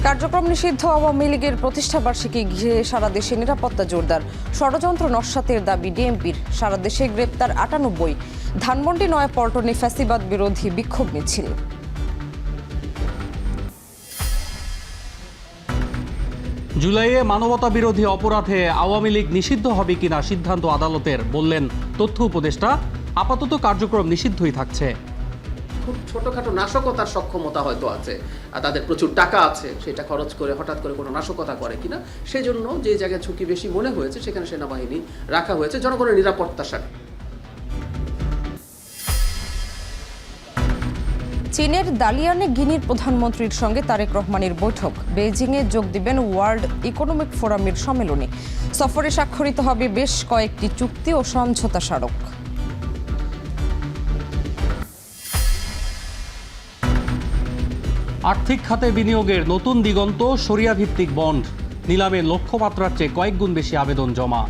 কার্যক্রম নিষিদ্ধ আওয়ামী লীগের প্রতিষ্ঠাবার্ষিকী ঘিরে সারা দেশে নিরাপত্তা জোরদার। ষড়যন্ত্র নস্যাতের দাবি ডিএমপির। সারা দেশে গ্রেপ্তার ৯৮। ধানমন্ডি নয়াপল্টনে ফ্যাসিবাদ বিরোধী বিক্ষোভ মিছিল। জুলাইয়ে মানবতা বিরোধী অপরাধে আওয়ামী লীগ নিষিদ্ধ হবে কিনা সিদ্ধান্ত আদালতের, বললেন তথ্য উপদেষ্টা। আপাতত কার্যক্রম নিষিদ্ধই থাকছে। খুব ছোটখাটো নাশকতার সক্ষমতা হয়তো আছে, আর তাদের প্রচুর টাকা আছে, সেটা খরচ করে হঠাৎ করে কোনো নাশকতা করে কিনা, সেজন্য যে জায়গায় ঝুঁকি বেশি মনে হয়েছে সেখানে সেনাবাহিনী রাখা হয়েছে জনগণের নিরাপত্তার স্বার্থে। চীনের দালিয়ানে গিনির প্রধানমন্ত্রীর সঙ্গে তারেক রহমানের বৈঠক। বেইজিংয়ে যোগ দিবেন ওয়ার্ল্ড ইকোনমিক ফোরামের সম্মেলনে। সফরে স্বাক্ষরিত হবে বেশ কয়েকটি চুক্তি ও সমঝোতা স্মারক। আর্থিক খাতে বিনিয়োগের নতুন দিগন্ত, শরিয়া ভিত্তিক বন্ড। নিলামে লক্ষ্যমাত্রার চেয়ে কয়েক গুণ বেশি আবেদন জমা।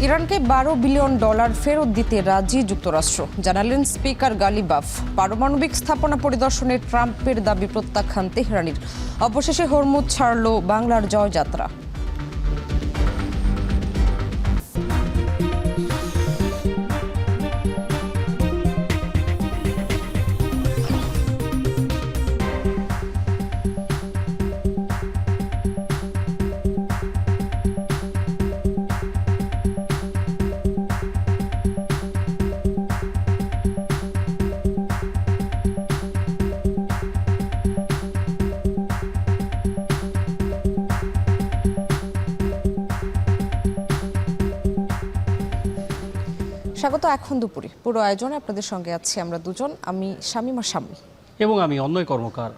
ইরানকে $12 বিলিয়ন ফেরত দিতে রাজি যুক্তরাষ্ট্র, জানালেন স্পিকার গালিবাফ। পারমাণবিক স্থাপনা পরিদর্শনে ট্রাম্পের দাবি প্রত্যাখ্যান তেহরানের। অবশেষে হরমুজ ছাড়ল বাংলার জয়যাত্রা। স্বাগত এখন দুপুরে। পুরো আয়োজনে আপনাদের সঙ্গে আছি আমরা দুজন, আমি শামীমা শাম্মী এবং আমি অন্যয় কর্মকার।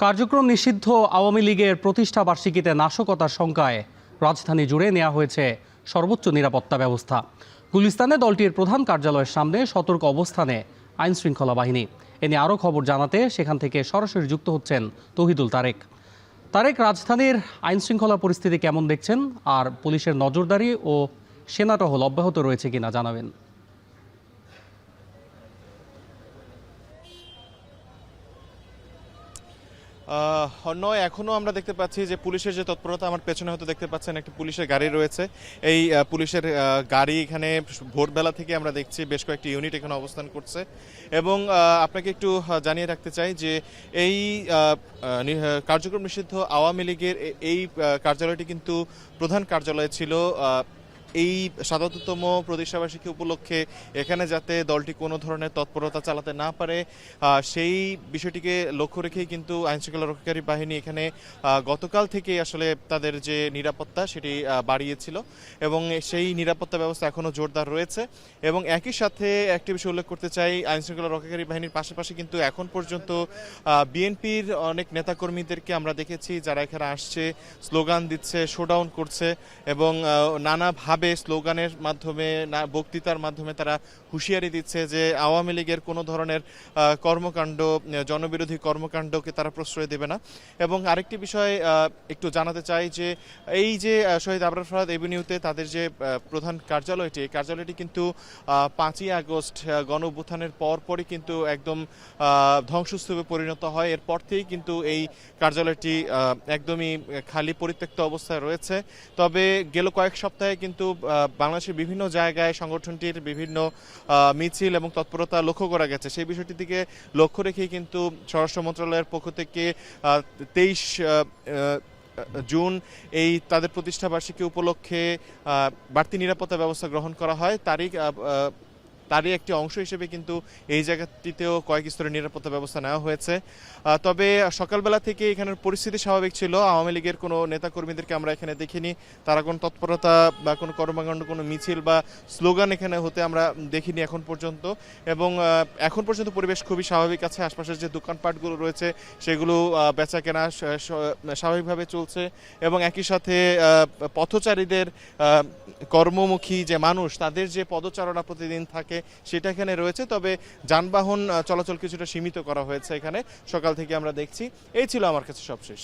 কার্যক্রম নিষিদ্ধ আওয়ামী লীগের প্রতিষ্ঠা বার্ষিকীতে নাশকতার শঙ্কায় রাজধানী জুড়ে নেওয়া হয়েছে সর্বোচ্চ নিরাপত্তা ব্যবস্থা। গুলিস্তানে দলটির প্রধান কার্যালয়ের সামনে সতর্ক অবস্থানে আইন শৃঙ্খলা বাহিনী। এ নিয়ে আরও খবর জানাতে সেখান থেকে সরাসরি যুক্ত হচ্ছেন তৌহিদুল তারেক। তারেক, রাজধানীর আইন শৃঙ্খলা পরিস্থিতি কেমন দেখছেন, আর পুলিশের নজরদারি ও সেনা টহল অব্যাহত রয়েছে কিনা জানাবেন। নয়, এখনো আমরা দেখতে পাচ্ছি যে পুলিশের যে তৎপরতা, আমার পেছনে হয়তো দেখতে পাচ্ছেন একটি পুলিশের গাড়ি রয়েছে। এই পুলিশের গাড়ি এখানে ভোরবেলা থেকে আমরা দেখছি বেশ কয়েকটি ইউনিট এখানে অবস্থান করছে। এবং আপনাকে একটু জানিয়ে রাখতে চাই যে এই কার্যক্রম নিষিদ্ধ আওয়ামী লীগের এই কার্যালয়টি কিন্তু প্রধান কার্যালয় ছিল। এই ৭৭তম প্রতিষ্ঠাবার্ষিকী উপলক্ষে এখানে যাতে দলটি কোনো ধরনের তৎপরতা চালাতে না পারে সেই বিষয়টিকে লক্ষ্য রেখেই কিন্তু আইনশৃঙ্খলা রক্ষাকারী বাহিনী এখানে গতকাল থেকে আসলে তাদের যে নিরাপত্তা সেটি বাড়িয়েছিল এবং সেই নিরাপত্তা ব্যবস্থা এখনও জোরদার রয়েছে। এবং একই সাথে একটি বিষয় উল্লেখ করতে চাই, আইনশৃঙ্খলা রক্ষাকারী বাহিনীর পাশাপাশি কিন্তু এখন পর্যন্ত বিএনপির অনেক নেতাকর্মীদেরকে আমরা দেখেছি যারা এখানে আসছে, স্লোগান দিচ্ছে, শোডাউন করছে এবং নানাভাবে স্লোগানের মাধ্যমে, বক্তৃতার মাধ্যমে তারা হুঁশিয়ারি দিচ্ছে যে আওয়ামী লীগের কোনো ধরনের কর্মকাণ্ড, জনবিরোধী কর্মকাণ্ডকে তারা প্রশ্রয় দেবে না। এবং আরেকটি বিষয় একটু জানাতে চাই যে এই যে শহীদ আবরার ফাহাদ এভিনিউতে তাদের যে প্রধান কার্যালয়টি, এই কার্যালয়টি কিন্তু ৫ই আগস্ট গণ অভ্যুত্থানের পরপরই কিন্তু একদম ধ্বংসস্তূপে পরিণত হয়। এরপর থেকেই কিন্তু এই কার্যালয়টি একদমই খালি পরিত্যক্ত অবস্থায় রয়েছে। তবে গেল কয়েক সপ্তাহে কিন্তু বাংলাদেশের বিভিন্ন জায়গায় সংগঠনটির বিভিন্ন মিছিল এবং তৎপরতা লক্ষ্য করা গেছে। সেই বিষয়টির দিকে লক্ষ্য রেখেই কিন্তু স্বরাষ্ট্র মন্ত্রণালয়ের পক্ষ থেকে ২৩ জুন এই তাদের প্রতিষ্ঠাবার্ষিকী উপলক্ষে বাড়তি নিরাপত্তা ব্যবস্থা গ্রহণ করা হয়। তারই একটি অংশ হিসেবে কিন্তু এই জায়গাটিতেও কয়েক স্তরের নিরাপত্তা ব্যবস্থা নেওয়া হয়েছে। তবে সকালবেলা থেকে এখানের পরিস্থিতি স্বাভাবিক ছিল। আওয়ামী লীগের কোনো নেতাকর্মীদেরকে আমরা এখানে দেখিনি, তারা কোনো তৎপরতা বা কোনো কর্মকাণ্ড, কোনো মিছিল বা স্লোগান এখানে হতে আমরা দেখিনি এখন পর্যন্ত। এবং এখন পর্যন্ত পরিবেশ খুবই স্বাভাবিক আছে। আশপাশের যে দোকানপাটগুলো রয়েছে সেগুলো বেচা কেনা স্বাভাবিকভাবে চলছে এবং একই সাথে পথচারীদের, কর্মমুখী যে মানুষ, তাদের যে পদচারণা প্রতিদিন থাকে সেটা এখানে রয়েছে। তবে যানবাহন চলাচল কিছুটা সীমিত করা হয়েছে এখানে, সকাল থেকে আমরা দেখছি। এই ছিল আমার কাছে সবশেষ।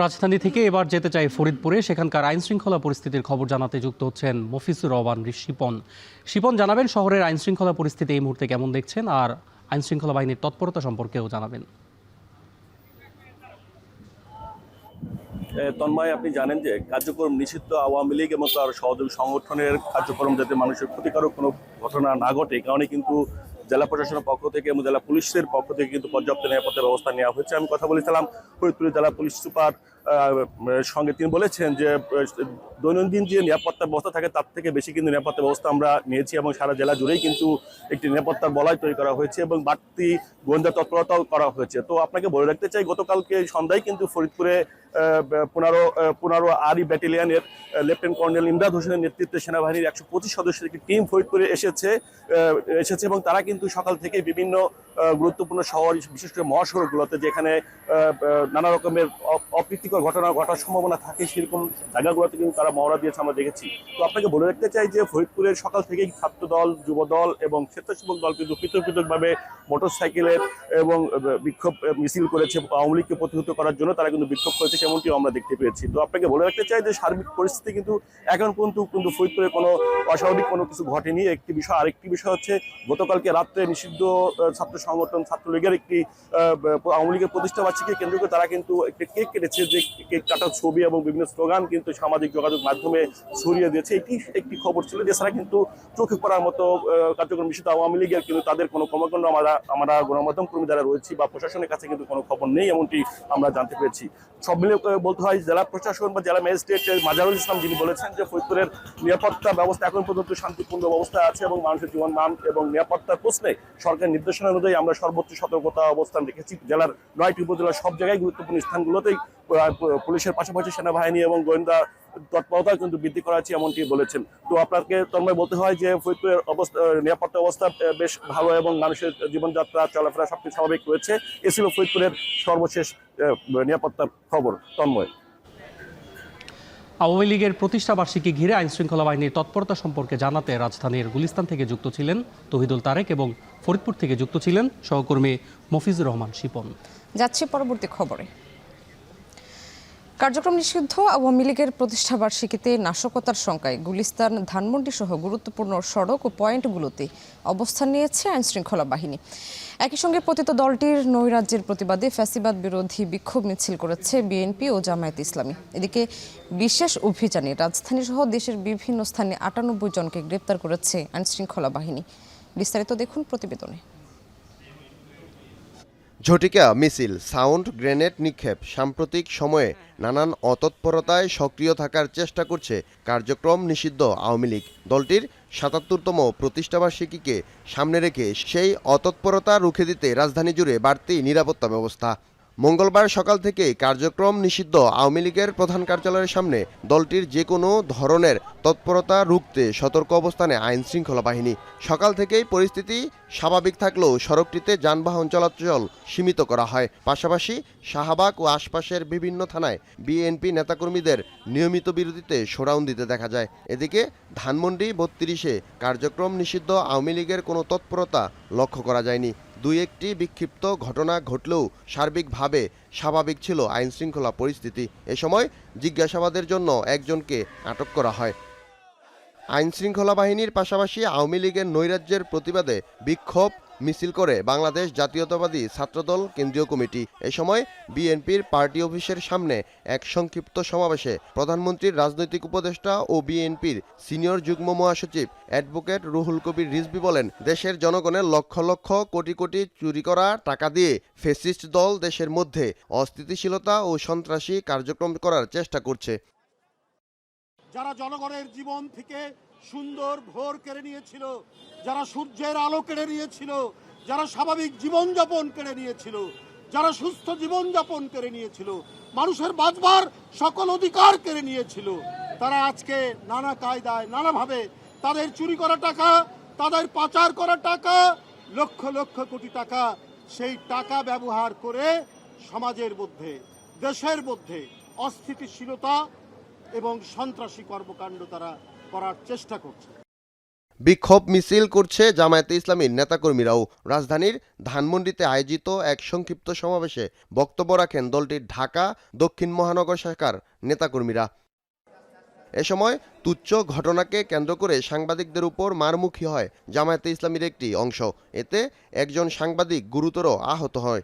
রাজধানী থেকে এবার যেতে চাই ফরিদপুরে, সেখানকার আইন শৃঙ্খলা পরিস্থিতির খবর জানাতে যুক্ত হচ্ছেন মফিজুর রহমান শিপন। শিপন, জানাবেন শহরের আইন শৃঙ্খলা পরিস্থিতি এই মুহূর্তে কেমন দেখছেন, আর আইন শৃঙ্খলা বাহিনীর তৎপরতা সম্পর্কেও জানাবেন। তন্ময়, আপনি জানেন যে কার্যক্রম নিষিদ্ধ আওয়ামী লীগ এবং তার সহযোগী সংগঠনের কার্যক্রম যাতে মানুষের ক্ষতিকারক কোনো ঘটনা না ঘটে, কারণে কিন্তু জেলা প্রশাসনের পক্ষ থেকে এবং জেলা পুলিশের পক্ষ থেকে কিন্তু পর্যাপ্ত নিরাপত্তা ব্যবস্থা নেওয়া হয়েছে। আমি কথা বলেছিলাম ফরিদপুরের জেলা পুলিশ সুপার সঙ্গে, তিনি বলেছেন যে দৈনন্দিন যে নিরাপত্তা ব্যবস্থা থাকে তার থেকে বেশি কিন্তু নিরাপত্তা ব্যবস্থা আমরা নিয়েছি এবং সারা জেলা জুড়েই কিন্তু একটি নিরাপত্তার বলয় তৈরি করা হয়েছে এবং বাড়তি গোয়েন্দা তৎপরতাও করা হয়েছে। তো আপনাকে বলে রাখতে চাই, গতকালকে সন্ধ্যায় কিন্তু ফরিদপুরে 15 আরি ব্যাটালিয়নের লেফটেন্যান্ট কর্নেল ইমদাদ হোসেনের নেতৃত্বে সেনাবাহিনীর 125 সদস্যের একটি টিম ফরিদপুরে এসেছে এবং তারা কিন্তু সকাল থেকে বিভিন্ন গুরুত্বপূর্ণ শহর, বিশেষ করে মহাসড়কগুলোতে যেখানে নানা রকমের অপ্রীতিকর ঘটনা ঘটার সম্ভাবনা থাকে সেরকম জায়গাগুলোতে কিন্তু তারা মহড়া দিয়েছে, আমরা দেখেছি। তো আপনাকে বলে রাখতে চাই যে ফরিদপুরের সকাল থেকেই ছাত্র দল, যুব দল এবং স্বেচ্ছাসেবক দল কিন্তু পৃথক পৃথকভাবে মোটরসাইকেলের এবং বিক্ষোভ মিছিল করেছে আওয়ামী লীগকে প্রতিহত করার জন্য। তারা কিন্তু বিক্ষোভ করেছে, সেমনটিও আমরা দেখতে পেয়েছি। তো আপনাকে বলে রাখতে চাই যে সার্বিক পরিস্থিতি কিন্তু এখন কিন্তু ফরিদপুরে কোনো অস্বাভাবিক কোনো কিছু ঘটেনি, একটি বিষয়। আরেকটি বিষয় হচ্ছে, গতকালকে রাত্রে নিষিদ্ধ ছাত্র সংগঠন ছাত্রলীগের একটি আওয়ামী লীগের প্রতিষ্ঠা বার্ষিকী কেন্দ্র করে তারা কিন্তু একটি কেক কেটেছে, যে কেক কাটার ছবি এবং বিভিন্ন স্লোগান কিন্তু সামাজিক যোগাযোগ মাধ্যমে ছড়িয়ে দিয়েছে। এটি একটি খবর ছিল। এছাড়া কিন্তু চোখে পড়ার মতো কার্যক্রম নিষিদ্ধ আওয়ামী লীগের কিন্তু তাদের কোনো কর্মকাণ্ড আমরা গণমাধ্যম কর্মী যারা রয়েছি বা প্রশাসনের কাছে কিন্তু কোনো খবর নেই, এমনটি আমরা জানতে পেরেছি। সব মিলে বলতে হয়, জেলা প্রশাসন বা জেলা ম্যাজিস্ট্রেট মাজারুল ইসলাম যিনি বলেছেন যে ফরিদপুরের নিরাপত্তা ব্যবস্থা এখন পর্যন্ত শান্তিপূর্ণ অবস্থায় আছে এবং মানুষের জীবন মান এবং নিরাপত্তার প্রশ্নে সরকারের নির্দেশনা অনুযায়ী আমরা সর্বোচ্চ সতর্কতা অবস্থান রেখেছি। জেলার 9টি উপজেলার সব জায়গায় গুরুত্বপূর্ণ স্থানগুলোতেই পুলিশের পাশাপাশি সেনাবাহিনী এবং গোয়েন্দা তৎপরতা কিন্তু বৃদ্ধি করা হচ্ছে, এমনটি বলেছেন। তো আপনাকে তন্ময় বলতে হয় যে ফরিদপুরের নিরাপত্তা অবস্থা বেশ ভালো এবং মানুষের জীবনযাত্রা চলাফেরা সবকিছু স্বাভাবিক রয়েছে। এ ছিল ফরিদপুরের সর্বশেষ নিরাপত্তার খবর। তন্ময়। আওয়ামী লীগের প্রতিষ্ঠা বার্ষিকী ঘিরে আইন শৃঙ্খলা বাহিনীর তৎপরতা সম্পর্কে জানাতে রাজধানীর গুলিস্তান থেকে যুক্ত ছিলেন তৌহিদুল তারেক এবং ফরিদপুর থেকে যুক্ত ছিলেন সহকর্মী মফিজুর রহমান শিপন। যাচ্ছে পরবর্তী খবরে। কার্যক্রম নিষিদ্ধ আওয়ামী লীগের প্রতিষ্ঠা বার্ষিকীতে নাশকতার শঙ্কায় গুলিস্তান, ধানমন্ডি সহ গুরুত্বপূর্ণ সড়ক ও পয়েন্টগুলোতে অবস্থান নিয়েছে আইন শৃঙ্খলা বাহিনী। একই সঙ্গে পতিত দলটির নৈরাজ্যের প্রতিবাদে ফ্যাসিবাদ বিরোধী বিক্ষোভ মিছিল করেছে বিএনপি ও জামায়াতে ইসলামী। এদিকে বিশেষ অভিযানে রাজধানী সহ দেশের বিভিন্ন স্থানে 98 জনকে গ্রেপ্তার করেছে আইন শৃঙ্খলা বাহিনী। বিস্তারিত দেখুন প্রতিবেদনে। ঝটিকা মিছিল, সাউন্ড গ্রেনেড নিক্ষেপ, সাম্প্রতিক সময়ে নানান অতৎপরতায় সক্রিয় থাকার চেষ্টা করছে কার্যক্রম নিষিদ্ধ আওয়ামী লীগ। দলটির ৭৭তম প্রতিষ্ঠাবার্ষিকীকে সামনে রেখে সেই অতৎপরতা রুখে দিতে রাজধানী জুড়ে বাড়তি নিরাপত্তা ব্যবস্থা। মঙ্গলবার সকাল থেকে কার্যক্রম নিষিদ্ধ আওয়ামী লীগের প্রধান কার্যালয়ের সামনে দলটির যে কোনো ধরনের তৎপরতা রুখতে সতর্ক অবস্থানে আইন শৃঙ্খলা বাহিনী। সকাল থেকেই পরিস্থিতি স্বাভাবিক থাকলেও সড়কটিতে যানবাহন চলাচল সীমিত করা হয়। পাশাপাশি শাহবাগ ও আশপাশের বিভিন্ন থানায় বিএনপি নেতাকর্মীদের নিয়মিত বিরতিতে শোডাউন দিতে দেখা যায়। এদিকে ধানমন্ডি 32-এ কার্যক্রম নিষিদ্ধ আওয়ামী লীগের কোনো তৎপরতা লক্ষ্য করা যায়নি। দুই একটি বিক্ষিপ্ত ঘটনা ঘটলেও সার্বিকভাবে স্বাভাবিক ছিল আইন শৃঙ্খলা পরিস্থিতি। এ সময় জিজ্ঞাসাবাদের জন্য একজনকে আটক করা হয়। আইন শৃঙ্খলা বাহিনীর পাশাপাশি আওয়ামী লীগের নৈরাজ্যের প্রতিবাদে বিক্ষোভ মিছিল করে বাংলাদেশ জাতীয়তাবাদী ছাত্রদল কেন্দ্রীয় কমিটি। এ সময় বিএনপির পার্টি অফিসের সামনে এক সংক্ষিপ্ত সমাবেশে প্রধানমন্ত্রীর রাজনৈতিক উপদেষ্টা ও বিএনপির সিনিয়র যুগ্ম মহাসচিব অ্যাডভোকেট রুহুল কবির রিজভী বলেন, দেশের জনগণের লক্ষ লক্ষ কোটি কোটি চুরি করা টাকা দিয়ে ফ্যাসিস্ট দল দেশের মধ্যে অস্থিতিশীলতা ও সন্ত্রাসী কার্যক্রম করার চেষ্টা করছে। যারা জনগণের জীবন থেকে সুন্দর ভোর কেড়ে নিয়েছিল, যারা সূর্যের আলো কেড়ে নিয়েছিল, যারা স্বাভাবিক জীবনযাপন কেড়ে নিয়েছিল, যারা সুস্থ জীবনযাপন কেড়ে নিয়েছিল, মানুষের বাঁচবার সকল অধিকার কেড়ে নিয়েছিল, তারা আজকে নানা কায়দায় নানাভাবে তাদের চুরি করা টাকা, তাদের পাচার করা টাকা, লক্ষ লক্ষ কোটি টাকা, সেই টাকা ব্যবহার করে সমাজের মধ্যে, দেশের মধ্যে অস্থিতিশীলতা এবং সন্ত্রাসী কর্মকাণ্ড তারা করার চেষ্টা করছে। বিক্ষোভ মিছিল করছে জামায়াতে ইসলামীর নেতাকর্মীরাও। রাজধানীর ধানমন্ডিতে আয়োজিত এক সংক্ষিপ্ত সমাবেশে বক্তব্য রাখেন দলটির ঢাকা দক্ষিণ মহানগর শাখার নেতাকর্মীরা। এ সময় তুচ্ছ ঘটনাকে কেন্দ্র করে সাংবাদিকদের উপর মারমুখী হয় জামায়াতে ইসলামীর একটি অংশ। এতে একজন সাংবাদিক গুরুতর আহত হয়।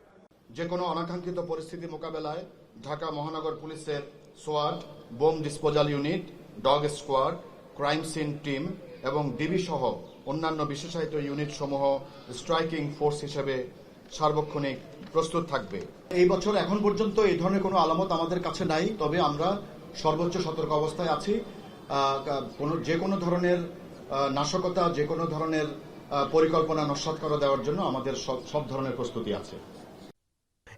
যে কোনো অনাকাঙ্ক্ষিত পরিস্থিতি মোকাবেলায় ঢাকা মহানগর পুলিশের সোয়াট, bomb disposal unit, dog squad, crime scene team এবং ডিবি সহ অন্যান্য বিশেষায়িত ইউনিট সমূহ স্ট্রাইকিং ফোর্স হিসেবে সার্বক্ষণিক প্রস্তুত থাকবে। এই বছর এখন পর্যন্ত এই ধরনের কোনো আলামত আমাদের কাছে নাই, তবে আমরা সর্বোচ্চ সতর্ক অবস্থায় আছি। যে কোনো ধরনের নাশকতা, যে কোনো ধরনের পরিকল্পনা নস্যাৎ করে দেওয়ার জন্য আমাদের সব ধরনের প্রস্তুতি আছে।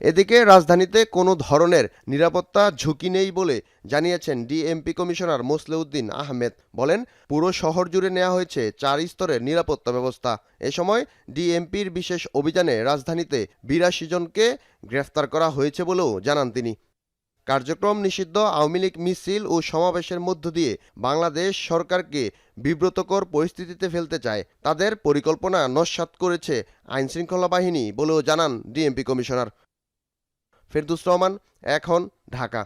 এদিকে রাজধানীতে কোনো ধরনের নিরাপত্তা ঝুঁকি নেই বলে জানিয়েছেন ডিএমপি কমিশনার মোসলেউদ্দিন আহমেদ। বলেন, পুরো শহর জুড়ে নেওয়া হয়েছে 4 স্তরের নিরাপত্তা ব্যবস্থা। এ সময় ডিএমপির বিশেষ অভিযানে রাজধানীতে 82 জনকে গ্রেফতার করা হয়েছে বলেও জানান তিনি। কার্যক্রম নিষিদ্ধ আওয়ামী লীগ মিছিল ও সমাবেশের মধ্য দিয়ে বাংলাদেশ সরকারকে বিব্রতকর পরিস্থিতিতে ফেলতে চায়। তাদের পরিকল্পনা নস্যাৎ করেছে আইনশৃঙ্খলা বাহিনী বলেও জানান ডিএমপি কমিশনার। ফেরদৌস রহমান, এখন, ঢাকা।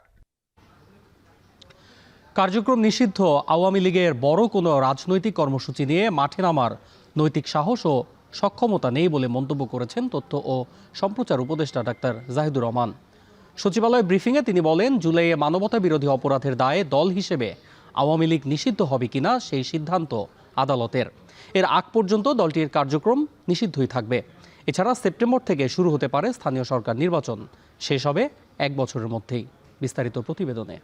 কার্যক্রম নিষিদ্ধ আওয়ামী লীগের বড় কোনো রাজনৈতিক কর্মসূচি নিয়ে মাঠে নামার নৈতিক সাহস ও সক্ষমতা নেই বলে মন্তব্য করেছেন তথ্য ও সম্প্রচার উপদেষ্টা ডাক্তার জাহিদুর রহমান। সচিবালয় ব্রিফিংয়ে তিনি বলেন, জুলাইয়ে মানবতা বিরোধী অপরাধের দায়ে দল হিসেবে আওয়ামী লীগ নিষিদ্ধ হবে কিনা সেই সিদ্ধান্ত আদালতের। এর আগ পর্যন্ত দলটির কার্যক্রম নিষিদ্ধই থাকবে। এছাড়া সেপ্টেম্বর থেকে শুরু হতে পারে স্থানীয় সরকার নির্বাচন, শেষ হবে 1 বছরের মধ্যেই। বিস্তারিত প্রতিবেদনে।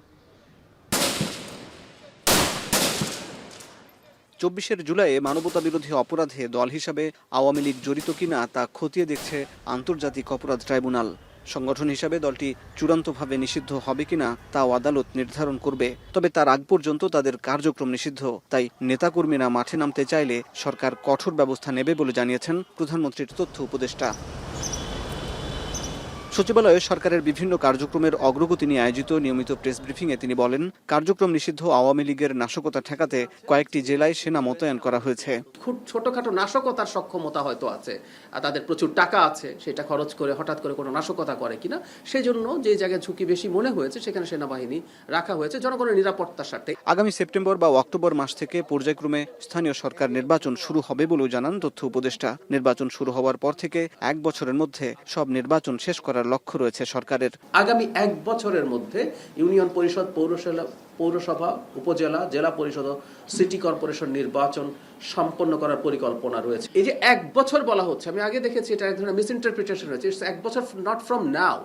24 জুলাইয়ে মানবতা বিরোধী অপরাধে দল হিসাবে আওয়ামী লীগ জড়িত কিনা তা খতিয়ে দেখছে আন্তর্জাতিক অপরাধ ট্রাইব্যুনাল। সংগঠন হিসাবে দলটি চূড়ান্তভাবে নিষিদ্ধ হবে কিনা তাও আদালত নির্ধারণ করবে। তবে তার আগ পর্যন্ত তাদের কার্যক্রম নিষিদ্ধ। তাই নেতাকর্মীরা মাঠে নামতে চাইলে সরকার কঠোর ব্যবস্থা নেবে বলে জানিয়েছেন প্রধানমন্ত্রীর তথ্য উপদেষ্টা। সচিবালয়ে সরকারের বিভিন্ন কার্যক্রমের অগ্রগতি নিয়ে আয়োজিত নিয়মিত প্রেস ব্রিফিংয়ে তিনি বলেন, কার্যক্রম নিষিদ্ধ আওয়ামী লীগের নাশকতা ঠেকাতে কয়েকটি জেলায় সেনা মোতায়েন করা হয়েছে। খুব ছোটখাটো নাশকতার সক্ষমতা হয়তো আছে, তাদের প্রচুর টাকা আছে, সেটা খরচ করে হঠাৎ করে কোনো নাশকতা করে কিনা, সেই জন্য যে জায়গায় ঝুঁকি বেশি মনে হয়েছে সেখানে সেনাবাহিনী রাখা হয়েছে জনগণের নিরাপত্তার স্বার্থে। আগামী সেপ্টেম্বর বা অক্টোবর মাস থেকে পর্যায়ক্রমে স্থানীয় সরকার নির্বাচন শুরু হবে বলেও জানান তথ্য উপদেষ্টা। নির্বাচন শুরু হওয়ার পর থেকে 1 বছরের মধ্যে সব নির্বাচন শেষ করার লক্ষ্য রয়েছে সরকারের। আগামী 1 বছরের মধ্যে ইউনিয়ন পরিষদ, পৌরসভা, উপজেলা, জেলা পরিষদ, সিটি কর্পোরেশন নির্বাচন সম্পন্ন করার পরিকল্পনা রয়েছে। এই যে 1 বছর বলা হচ্ছে, আমি আগে দেখেছি এটা এক ধরনের মিসইন্টারপ্রিটেশন হয়েছে। ইটস 1 বছর, নট ফ্রম নাও।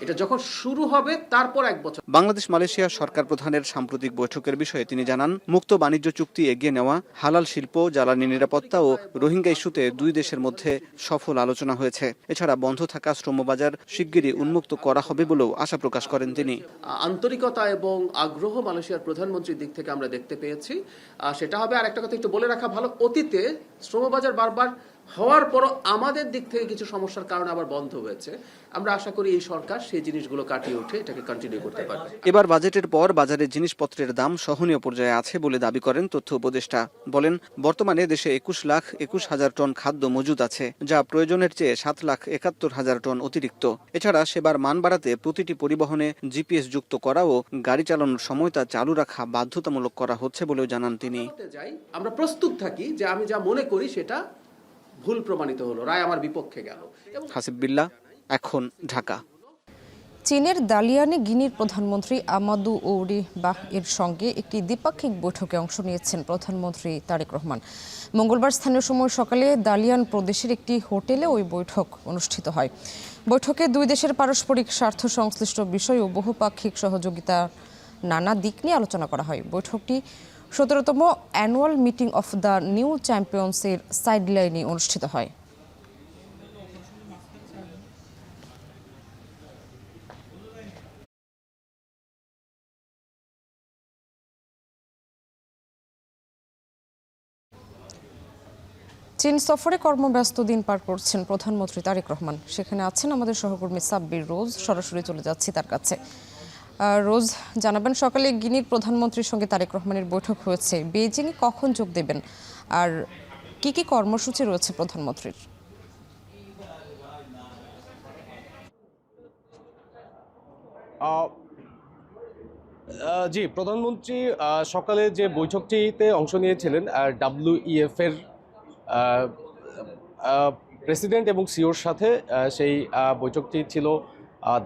এটা যখন শুরু হবে তারপর 1 বছর। বাংলাদেশ মালয়েশিয়া সরকার প্রধানের সাম্প্রতিক বৈঠকের বিষয়ে তিনি জানান, মুক্ত বাণিজ্য চুক্তি এগিয়ে নেওয়া, হালাল শিল্প, জ্বালানি নিরাপত্তা ও রোহিঙ্গা ইস্যুতে 2 দেশের মধ্যে সফল আলোচনা হয়েছে। এছাড়া বন্ধ থাকা শ্রমবাজার শিগগিরই উন্মুক্ত করা হবে বলেও আশা প্রকাশ করেন তিনি। আন্তরিকতা এবং আগ্রহ মালয়েশিয়ার প্রধানমন্ত্রীর দিক থেকে আমরা দেখতে পেয়েছি। সেটা হবে। আর একটা কথা একটু বলে রাখা ভালো, অতীতে শ্রমবাজার বারবার হওয়ার পরও আমাদের দিক থেকে কিছু সমস্যার কারণে আবার বন্ধ হয়েছে। আমরা আশা করি এই সরকার সেই জিনিসগুলো কাটিয়ে উঠে এটাকে কন্টিনিউ করতে পারবে। এবার বাজেটের পর বাজারে জিনিসপত্রের দাম সহনীয় পর্যায়ে আছে বলে দাবি করেন তথ্য উপদেষ্টা। বলেন, বর্তমানে দেশে 21,21,000 টন খাদ্য মজুদ আছে, যা প্রয়োজনের চেয়ে 7,71,000 টন অতিরিক্ত। এছাড়া সেবার মান বাড়াতে প্রতিটি পরিবহনে জিপিএস যুক্ত করা ও গাড়ি চালানোর সময় তা চালু রাখা বাধ্যতামূলক করা হচ্ছে বলেও জানান তিনি। আমরা প্রস্তুত থাকি যে আমি যা মনে করি সেটা ভুল প্রমাণিত হলো, রায় আমার বিপক্ষে গেল। হাসিব বিল্লাহ, এখন, ঢাকা। চীনের দালিয়ানে গিনির প্রধানমন্ত্রী আমাদু ওরি বাহ এর সঙ্গে একটি দ্বিপাক্ষিক বৈঠকে অংশ নিয়েছেন প্রধানমন্ত্রী তারেক রহমান। মঙ্গলবার স্থানীয় সময় সকালে দালিয়ান প্রদেশের একটি হোটেলে ওই বৈঠক অনুষ্ঠিত হয়। বৈঠকে 2 দেশের পারস্পরিক স্বার্থ সংশ্লিষ্ট বিষয় ও বহুপাক্ষিক সহযোগিতা নানা দিক নিয়ে আলোচনা করা হয়। বৈঠকটি 17তম annual meeting of the new চ্যাম্পিয়ন্সের সাইডলাইনে অনুষ্ঠিত হয়। চীন সফরে কর্মব্যস্ত দিন পার করছেন প্রধানমন্ত্রী তারেক রহমান। সেখানে আছেন আমাদের সহকর্মী সাব্বির রোজ। সরাসরি চলে যাচ্ছি তার কাছে। রোজ, জানাবেন, সকালে গিনির প্রধানমন্ত্রীর সঙ্গে তারেক রহমানের বৈঠক হয়েছে। বেইজিংয়ে কখন যোগ দেবেন? আর কি কর্মসূচি রয়েছে প্রধানমন্ত্রীর? জি, প্রধানমন্ত্রী সকালে যে বৈঠকটিতে অংশ নিয়েছিলেন WEF এর প্রেসিডেন্ট এবং সিওর সাথে, সেই বৈঠকটি ছিল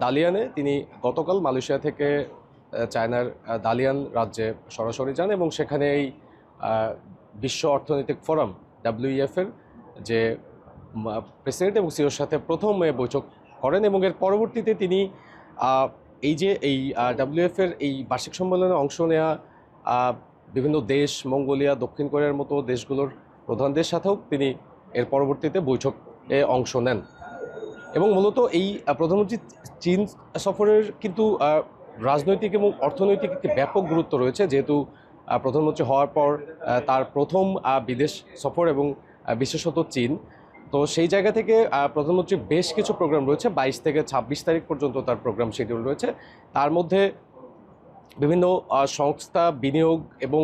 দালিয়ানে। তিনি গতকাল মালয়েশিয়া থেকে চায়নার দালিয়ান রাজ্যে সরাসরি যান এবং সেখানে এই বিশ্ব অর্থনৈতিক ফোরাম WEF এর যে প্রেসিডেন্ট এবং সিওর সাথে প্রথম বৈঠক করেন এবং এর পরবর্তীতে তিনি এই WEF এর এই বার্ষিক সম্মেলনে অংশ নেওয়া বিভিন্ন দেশ, মঙ্গোলিয়া, দক্ষিণ কোরিয়ার মতো দেশগুলোর প্রধানদের সাথেও তিনি এর পরবর্তীতে বৈঠকে অংশ নেন। এবং মূলত এই প্রধানমন্ত্রী চীন সফরের কিন্তু রাজনৈতিক এবং অর্থনৈতিক একটি ব্যাপক গুরুত্ব রয়েছে, যেহেতু প্রধানমন্ত্রী হওয়ার পর তার প্রথম বিদেশ সফর এবং বিশেষত চীন। তো সেই জায়গা থেকে প্রধানমন্ত্রীর বেশ কিছু প্রোগ্রাম রয়েছে। 22 থেকে 26 তারিখ পর্যন্ত তার প্রোগ্রাম শিডিউল রয়েছে। তার মধ্যে বিভিন্ন সংস্থা, বিনিয়োগ এবং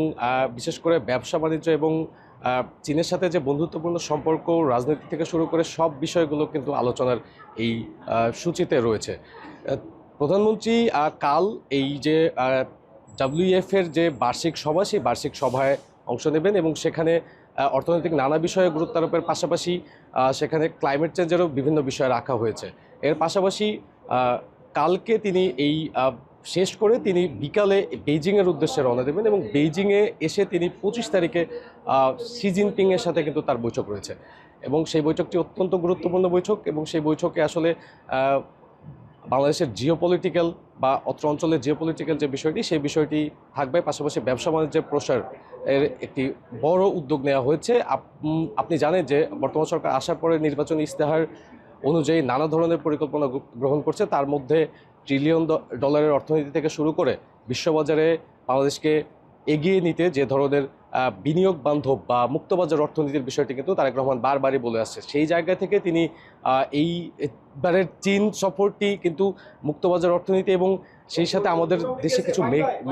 বিশেষ করে ব্যবসা বাণিজ্য এবং চীনের সাথে যে বন্ধুত্বপূর্ণ সম্পর্ক, রাজনীতি থেকে শুরু করে সব বিষয়গুলো কিন্তু আলোচনার এই সূচিতে রয়েছে। প্রধানমন্ত্রী কাল এই যে WEF এর যে বার্ষিক সভা, সেই বার্ষিক সভায় অংশ নেবেন এবং সেখানে অর্থনৈতিক নানা বিষয়ে গুরুত্ব আরোপের পাশাপাশি সেখানে ক্লাইমেট চেঞ্জেরও বিভিন্ন বিষয় রাখা হয়েছে। এর পাশাপাশি কালকে তিনি এই শেষ করে তিনি বিকালে বেইজিংয়ের উদ্দেশ্যে রওনা দেবেন এবং বেইজিংয়ে এসে তিনি 25 তারিখে শি জিনপিংয়ের সাথে কিন্তু তার বৈঠক রয়েছে এবং সেই বৈঠকটি অত্যন্ত গুরুত্বপূর্ণ বৈঠক এবং সেই বৈঠকে আসলে বাংলাদেশের জিওপলিটিক্যাল বা অত্র অঞ্চলের জিওপলিটিক্যাল যে বিষয়টি, সেই বিষয়টি থাকবে। পাশাপাশি ব্যবসা বাণিজ্যের প্রসার এর একটি বড় উদ্যোগ নেওয়া হয়েছে। আপনি জানেন যে বর্তমান সরকার আসার পরে নির্বাচনী ইস্তেহার অনুযায়ী নানা ধরনের পরিকল্পনা গ্রহণ করছে। তার মধ্যে ট্রিলিয়ন ডলারের অর্থনীতি থেকে শুরু করে বিশ্ববাজারে বাংলাদেশকে এগিয়ে নিতে যে ধরনের বিনিয়োগ বান্ধব বা মুক্তবাজার অর্থনীতির বিষয়টি কিন্তু তারেক রহমান বারবারই বলে আসছে। সেই জায়গা থেকে তিনি এইবারের চীন সফরটি কিন্তু মুক্তবাজার অর্থনীতি এবং সেই সাথে আমাদের দেশে কিছু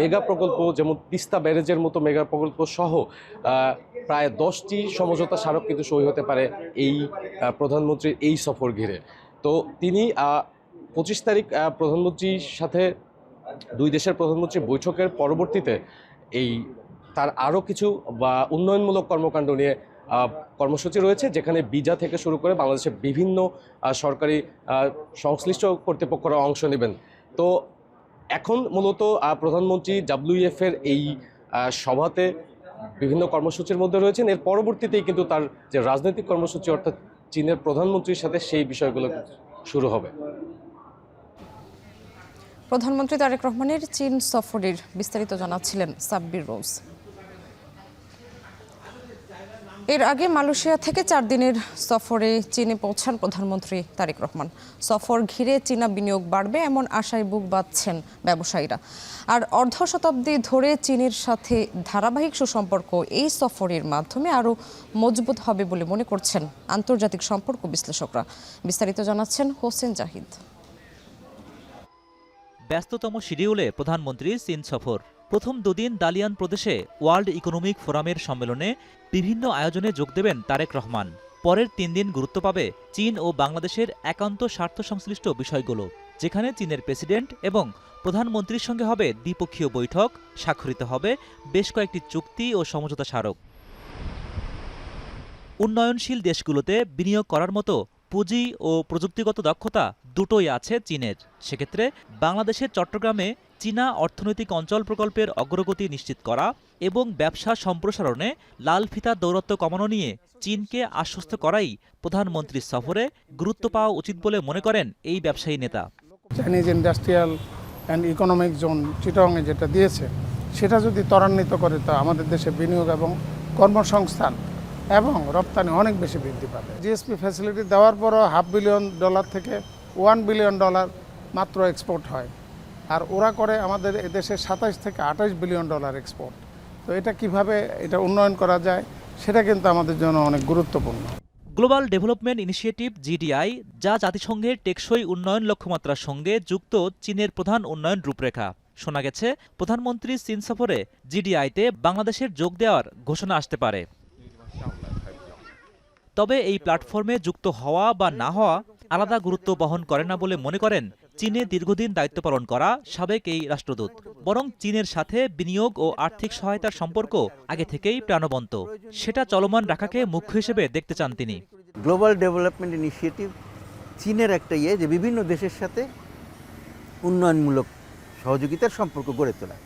মেগা প্রকল্প, যেমন তিস্তা ব্যারেজের মতো মেগা প্রকল্প সহ প্রায় 10টি সমঝোতা স্মারক কিন্তু সই হতে পারে এই প্রধানমন্ত্রীর এই সফর ঘিরে। তো তিনি 25 তারিখ প্রধানমন্ত্রীর সাথে দুই দেশের প্রধানমন্ত্রী বৈঠকের পরবর্তীতে তার আরও কিছু বা উন্নয়নমূলক কর্মকাণ্ড নিয়ে কর্মসূচি রয়েছে, যেখানে বিজা থেকে শুরু করে বাংলাদেশের বিভিন্ন সরকারি সংশ্লিষ্ট কর্তৃপক্ষরা অংশ নেবেন। তো এখন মূলত প্রধানমন্ত্রী WEF এর এই সভাতে বিভিন্ন কর্মসূচির মধ্যে রয়েছেন। এর পরবর্তীতেই কিন্তু তার যে রাজনৈতিক কর্মসূচি, অর্থাৎ চীনের প্রধানমন্ত্রীর সাথে সেই বিষয়গুলো শুরু হবে। প্রধানমন্ত্রী তারেক রহমানের চীন সফরের বিস্তারিত জানাচ্ছিলেন সাব্বির রোজ। এর আগে মালয়েশিয়া থেকে 4 দিনের সফরে চীনে পৌঁছান প্রধানমন্ত্রী তারেক রহমান। সফর ঘিরে চীনা বিনিয়োগ বাড়বে এমন আশায় বুক বাঁধছেন ব্যবসায়ীরা। আর অর্ধ শতাব্দী ধরে চীনের সাথে ধারাবাহিক সুসম্পর্ক এই সফরের মাধ্যমে আরও মজবুত হবে বলে মনে করছেন আন্তর্জাতিক সম্পর্ক বিশ্লেষকরা। বিস্তারিত জানাচ্ছেন হোসেন জাহিদ। ব্যস্ততম শিডিউলে প্রধানমন্ত্রীর চীন সফর। প্রথম দুদিন দালিয়ান প্রদেশে ওয়ার্ল্ড ইকোনমিক ফোরামের সম্মেলনে বিভিন্ন আয়োজনে যোগ দেবেন তারেক রহমান। পরের 3 দিন গুরুত্ব পাবে চীন ও বাংলাদেশের একান্ত স্বার্থ সংশ্লিষ্ট বিষয়গুলো, যেখানে চীনের প্রেসিডেন্ট এবং প্রধানমন্ত্রীর সঙ্গে হবে দ্বিপক্ষীয় বৈঠক, স্বাক্ষরিত হবে বেশ কয়েকটি চুক্তি ও সমঝোতা স্মারক। উন্নয়নশীল দেশগুলোতে বিনিয়োগ করার মতো পুঁজি ও প্রযুক্তিগত দক্ষতা দুটোই আছে চীনের। সেক্ষেত্রে বাংলাদেশের চট্টগ্রামে চীনা অর্থনৈতিক অঞ্চল প্রকল্পের অগ্রগতি নিশ্চিত করা এবং ব্যবসা সম্প্রসারণে লাল ফিতার দৌরত্ব কমানো নিয়ে চীনকে আশ্বস্ত করাই প্রধানমন্ত্রীর সফরে গুরুত্ব পাওয়া উচিত বলে মনে করেন এই ব্যবসায়ী নেতা। Chinese industrial and economic zone চিটাগংয়ে যেটা দিয়েছে, সেটা যদি ত্বরান্বিত করে তো আমাদের দেশে বিনিয়োগ এবং কর্মসংস্থান এবং রপ্তানি অনেক বেশি বৃদ্ধি পাবে। জিএসপি ফ্যাসিলিটি দেওয়ার পরও $500 বিলিয়ন থেকে $1 বিলিয়ন মাত্র এক্সপোর্ট হয়, আর ওরা করে আমাদের এদেশে 27 থেকে 28 বিলিয়ন ডলার এক্সপোর্ট। তো এটা কিভাবে এটা উন্নয়ন করা যায়, সেটা কিন্তু আমাদের জন্য অনেক গুরুত্বপূর্ণ। গ্লোবাল ডেভেলপমেন্ট ইনিশিয়েটিভ GDI, যা জাতিসংঘের টেকসই উন্নয়ন লক্ষ্যমাত্রার সঙ্গে যুক্ত চীনের প্রধান উন্নয়ন রূপরেখা। শোনা গেছে প্রধানমন্ত্রী চীন সফরে GDI-তে বাংলাদেশের যোগ দেওয়ার ঘোষণা আসতে পারে। তবে এই প্ল্যাটফর্মে যুক্ত হওয়া বা না হওয়া আলাদা গুরুত্ব বহন করে না বলে মনে করেন চীনে দীর্ঘদিন দায়িত্ব পালন করা সাবেক এই রাষ্ট্রদূত। বরং চীনের সাথে বিনিয়োগ ও আর্থিক সহায়তার সম্পর্ক আগে থেকেই প্রাণবন্ত, সেটা চলমান রাখাকে মুখ্য হিসেবে দেখতে চান তিনি। গ্লোবাল ডেভেলপমেন্ট ইনিশিয়েটিভ চীনের একটা যে বিভিন্ন দেশের সাথে উন্নয়নমূলক সহযোগিতার সম্পর্ক গড়ে তোলা।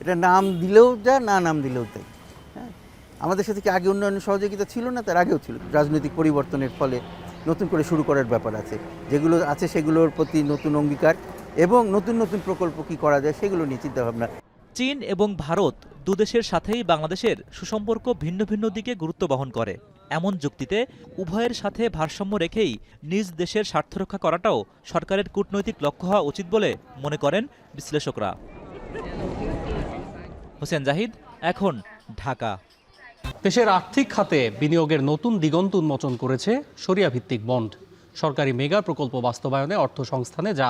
এটা নাম দিলেও যা, না নাম দিলেও তাই। হ্যাঁ, আমাদের সাথে কি আগে উন্নয়ন সহযোগিতা ছিল না? তার আগেও ছিল। রাজনৈতিক পরিবর্তনের ফলে নতুন করে শুরু করার ব্যাপার আছে, যেগুলো আছে সেগুলোর প্রতি নতুন অঙ্গীকার এবং নতুন নতুন প্রকল্প কি করা যায় সেগুলো নিয়ে চিন্তাভাবনা। চীন এবং ভারত দুদেশের সাথেই বাংলাদেশের সুসম্পর্ক ভিন্ন ভিন্ন দিকে গুরুত্ব বহন করে। এমন যুক্তিতে উভয়ের সাথে ভারসাম্য রেখেই নিজ দেশের স্বার্থ রক্ষা করাটাও সরকারের কূটনৈতিক লক্ষ্য হওয়া উচিত বলে মনে করেন বিশ্লেষকরা। হোসেন জাহিদ, এখন, ঢাকা। দেশের আর্থিক খাতে বিনিয়োগের নতুন দিগন্ত উন্মোচন করেছে শরিয়া ভিত্তিক বন্ড। সরকারি মেগা প্রকল্প বাস্তবায়নে অর্থ সংস্থানে যা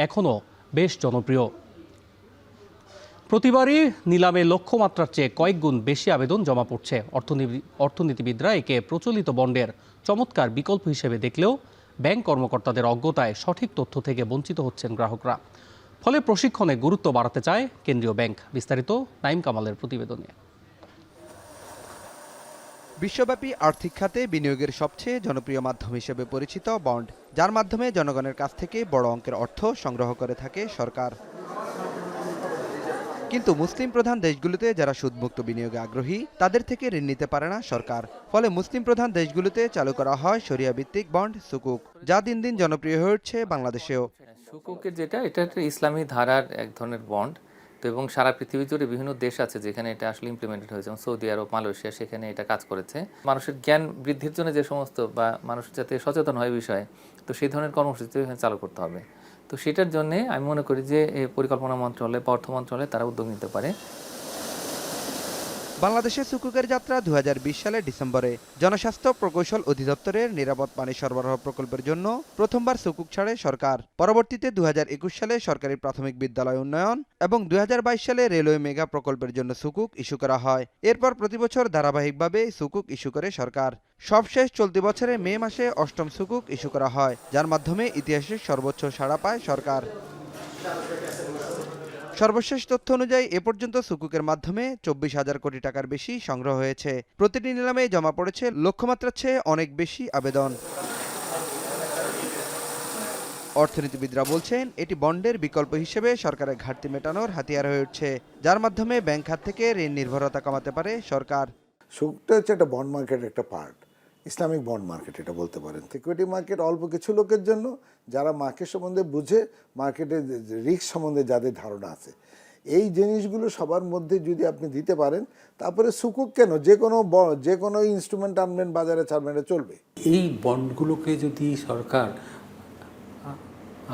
এখনও বেশ জনপ্রিয়। প্রতিবারই নিলামে লক্ষ্যমাত্রার চেয়ে কয়েক গুণ বেশি আবেদন জমা পড়ছে। অর্থনীতিবিদরা একে প্রচলিত বন্ডের চমৎকার বিকল্প হিসেবে দেখলেও ব্যাংক কর্মকর্তাদের অজ্ঞতায় সঠিক তথ্য থেকে বঞ্চিত হচ্ছেন গ্রাহকরা। ফলে প্রশিক্ষণে গুরুত্ব বাড়াতে চায় কেন্দ্রীয় ব্যাংক। বিস্তারিত নাইম কামালের প্রতিবেদনে। বিশ্বব্যাপী আর্থিক খাতে বিনিয়োগের সবচেয়ে জনপ্রিয় মাধ্যম হিসেবে পরিচিত বন্ড, যার মাধ্যমে জনগণের কাছ থেকে বড় অঙ্কের অর্থ সংগ্রহ করে থাকে সরকার। কিন্তু মুসলিম প্রধান দেশগুলোতে যারা সুদমুক্ত বিনিয়োগে আগ্রহী, তাদের থেকে ঋণ নিতে পারে না সরকার। ফলে মুসলিম প্রধান দেশগুলোতে চালু করা হয় শরিয়া ভিত্তিক বন্ড সুকুক, যা দিন দিন জনপ্রিয় হয়ে উঠছে বাংলাদেশেও। সুকুকের এটা একটা ইসলামী ধারার এক ধরনের বন্ড, তো এবং সারা পৃথিবী জুড়ে বিভিন্ন দেশ আছে যেখানে এটা আসলে ইমপ্লিমেন্টেড হয়েছে, যেমন সৌদি আরব, মালয়েশিয়া, সেখানে এটা কাজ করেছে। মানুষের জ্ঞান বৃদ্ধির জন্য যে সমস্ত বা মানুষ যাতে সচেতন হয় বিষয়ে, তো সেই ধরনের কর্মসূচি এখানে চালু করতে হবে। তো সেটার জন্য আমি মনে করি যে পরিকল্পনা মন্ত্রণালয় বা অর্থ মন্ত্রণালয় তারা উদ্যোগ নিতে পারে। বাংলাদেশে সুকুকের যাত্রা 2020 সালের ডিসেম্বরে জনস্বাস্থ্য প্রকৌশল অধিদপ্তরের নিরাপদ পানি সরবরাহ প্রকল্পের জন্য প্রথমবার সুকুক ছাড়ে সরকার। পরবর্তীতে 2021 সালে সরকারি প্রাথমিক বিদ্যালয় উন্নয়ন এবং 2022 সালে রেলওয়ে মেগা প্রকল্পের জন্য সুকুক ইস্যু করা হয়। এরপর প্রতিবছর ধারাবাহিকভাবে সুকুক ইস্যু করে সরকার। সবশেষ চলতি বছরে মে মাসে 8ম সুকুক ইস্যু করা হয়, যার মাধ্যমে ইতিহাসের সর্বোচ্চ সাড়া পায় সরকার। সর্বশেষ তথ্য অনুযায়ী এ পর্যন্ত সুকুকের মাধ্যমে 24,000 কোটি টাকার বেশি সংগ্রহ হয়েছে। প্রতিটি নিলামে জমা পড়েছে লক্ষ্যমাত্রার চেয়ে অনেক বেশি আবেদন। অর্থনীতিবিদরা বলছেন এটি বন্ডের বিকল্প হিসেবে সরকারের ঘাটতি মেটানোর হাতিয়ার হয়ে উঠছে, যার মাধ্যমে ব্যাংক খাত থেকে ঋণ নির্ভরতা কমাতে পারে সরকার। সুকুকটা হচ্ছে একটা বন্ড মার্কেটের একটা পার্ট, ইসলামিক বন্ড মার্কেট এটা বলতে পারেন। সিকিউরিটি মার্কেট অল্প কিছু লোকের জন্য, যারা মার্কেট সম্বন্ধে বুঝে, মার্কেটের রিস্ক সম্বন্ধে যাদের ধারণা আছে, এই জিনিসগুলো সবার মধ্যে যদি আপনি দিতে পারেন, তারপরে সুকুক কেন, যে কোনো ইনস্ট্রুমেন্ট আনবেন বাজারে ছাড়বেন, এটা চলবে। এই বন্ডগুলোকে যদি সরকার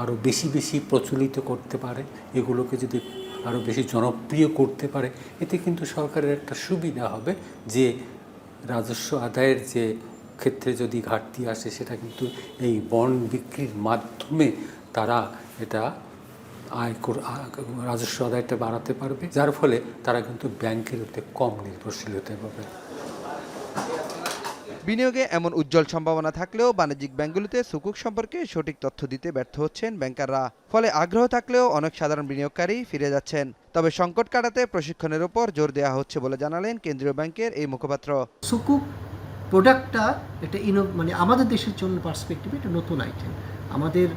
আরও বেশি বেশি প্রচলিত করতে পারে, এগুলোকে যদি আরও বেশি জনপ্রিয় করতে পারে, এতে কিন্তু সরকারের একটা সুবিধা হবে যে রাজস্ব আদায়ের যে ক্ষেত্রে যদি ঘাটতি আসে, সেটা কিন্তু এই বন্ড বিক্রির মাধ্যমে তারা এটা রাজস্ব আদায়টা বাড়াতে পারবে, যার ফলে তারা কিন্তু ব্যাংকের উপরে কম নির্ভরশীল হতে পারবে। বিনিয়োগে এমন উজ্জ্বল সম্ভাবনা থাকলেও বাণিজ্যিক ব্যাংকগুলোতে সুকুক সম্পর্কে সঠিক তথ্য দিতে ব্যর্থ হচ্ছেন ব্যাংকাররা। ফলে আগ্রহ থাকলেও অনেক সাধারণ বিনিয়োগকারী ফিরে যাচ্ছেন। তবে সংকট কাটাতে প্রশিক্ষণের উপর জোর দেওয়া হচ্ছে বলে জানালেন কেন্দ্রীয় ব্যাংকের এই মুখপাত্র। সুকুক প্রোডাক্টটা এটা মানে আমাদের দেশের জন্য পার্সপেক্টিভে এটা নতুন আইটেম। আমাদের